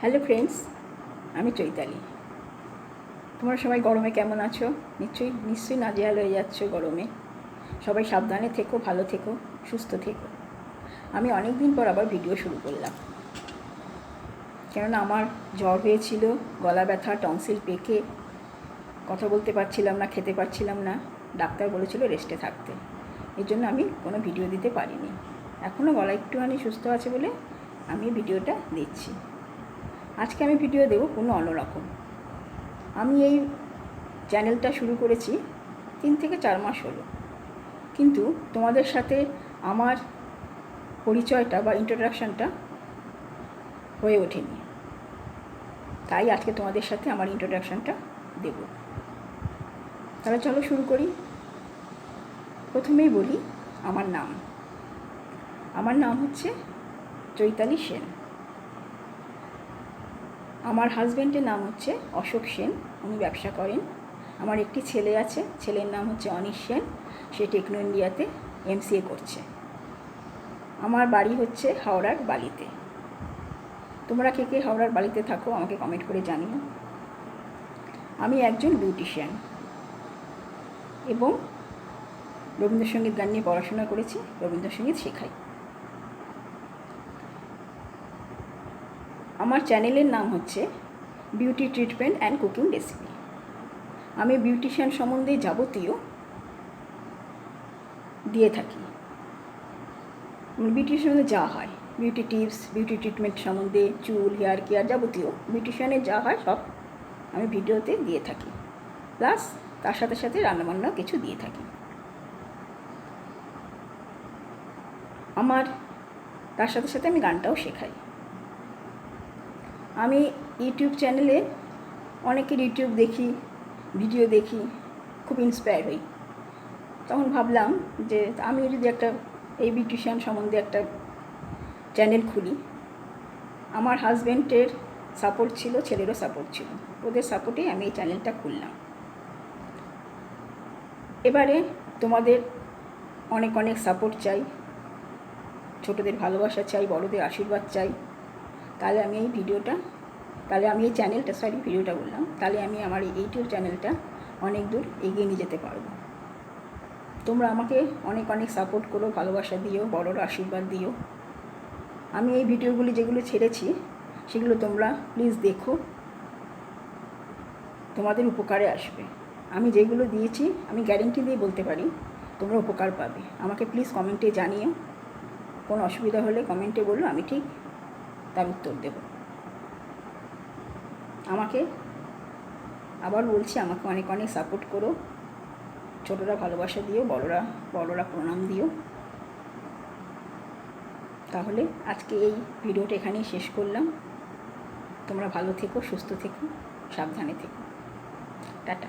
Hello friends, আমি চৈতালি। তোমরা সবাই গরমে কেমন আছো? নিশ্চয়ই নাজেহাল হয়ে যাচ্ছ গরমে। সবাই সাবধানে থেকো, ভালো থেকো, সুস্থ থেকো। আমি অনেক দিন পর আবার ভিডিও শুরু করলাম, কেননা আমার জ্বর হয়েছিল, গলা ব্যথা, টনসিল পেকে কথা বলতে পারছিলাম না, খেতে পারছিলাম না। ডাক্তার বলেছিল রেস্টে থাকতে, এই জন্য আমি কোনো ভিডিও দিতে পারিনি। এখনও গলা একটুখানি সুস্থ আছে বলে আমি ভিডিওটা দিচ্ছি। আজকে আমি ভিডিও দেবো কোনো অন্যরকম। আমি এই চ্যানেলটা শুরু করেছি 3 থেকে 4 মাস হলো, কিন্তু তোমাদের সাথে আমার পরিচয়টা বা ইন্ট্রোডাকশানটা হয়ে ওঠেনি। তাই আজকে তোমাদের সাথে আমার ইন্ট্রোডাকশানটা দেব। তাহলে চলো শুরু করি। প্রথমেই বলি আমার নাম হচ্ছে চৈতালি সেন। আমার হাজব্যান্ডের নাম হচ্ছে অশোক সেন, উনি ব্যবসা করেন। আমার একটি ছেলে আছে, ছেলের নাম হচ্ছে অনিশ সেন, সে টেকনো ইন্ডিয়াতে MCA করছে। আমার বাড়ি হচ্ছে হাওড়ার বালিতে। তোমরা কে কে হাওড়ার বালিতে থাকো আমাকে কমেন্ট করে জানিও। আমি একজন বিউটিশিয়ান এবং রবীন্দ্রসঙ্গীত গান নিয়ে পড়াশোনা করেছি, রবীন্দ্রসঙ্গীত শেখাই। আমার চ্যানেলের নাম হচ্ছে beauty treatment and cooking recipe. আমি বিউটিশিয়ান সম্বন্ধে যাবতীয় দিয়ে থাকি। বিউটিশিয়ান সম্বন্ধে যা হয়, বিউটি টিপস, বিউটি ট্রিটমেন্ট সম্বন্ধে, চুল, হেয়ার কেয়ার, যাবতীয় বিউটিশিয়ানের যা হয় সব আমি ভিডিওতে দিয়ে থাকি। প্লাস তার সাথে সাথে রান্নাবান্নাও কিছু দিয়ে থাকি। তার সাথে সাথে আমি গানটাও শেখাই। আমি ইউটিউব চ্যানেলে অনেকের ইউটিউব দেখি, ভিডিও দেখি, খুব ইন্সপায়ার হই। তখন ভাবলাম যে আমিও যদি একটা এই বিউটিশিয়ান সম্বন্ধে একটা চ্যানেল খুলি। আমার হাজব্যান্ডের সাপোর্ট ছিল, ছেলেরও সাপোর্ট ছিল, ওদের সাপোর্টেই আমি এই চ্যানেলটা খুললাম। এবারে তোমাদের অনেক অনেক সাপোর্ট চাই, ছোটদের ভালোবাসা চাই, বড়দের আশীর্বাদ চাই। তাহলে আমি এই ভিডিওটা বললাম, তাহলে আমি আমার এই ইউটিউব চ্যানেলটা অনেক দূর এগিয়ে নিয়ে যেতে পারবো। তোমরা আমাকে অনেক অনেক সাপোর্ট করো, ভালোবাসা দিও, বড়রা আশীর্বাদ দিও। আমি এই ভিডিওগুলি যেগুলো ছেড়েছি সেগুলো তোমরা প্লিজ দেখো, তোমাদের উপকারে আসবে। আমি যেগুলো দিয়েছি আমি গ্যারেন্টি দিয়ে বলতে পারি তোমরা উপকার পাবে। আমাকে প্লিজ কমেন্টে জানিও, কোনো অসুবিধা হলে কমেন্টে বললো, আমি ঠিক তার উত্তর দেব। আমাকে আবার বলছি, আমাকে অনেক অনেক সাপোর্ট করো, ছোটরা ভালোবাসা দিও, বড়রা প্রণাম দিও। তাহলে আজকে এই ভিডিওটা এখানেই শেষ করলাম। তোমরা ভালো থেকো, সুস্থ থেকো, সাবধানে থেকো। টাটা।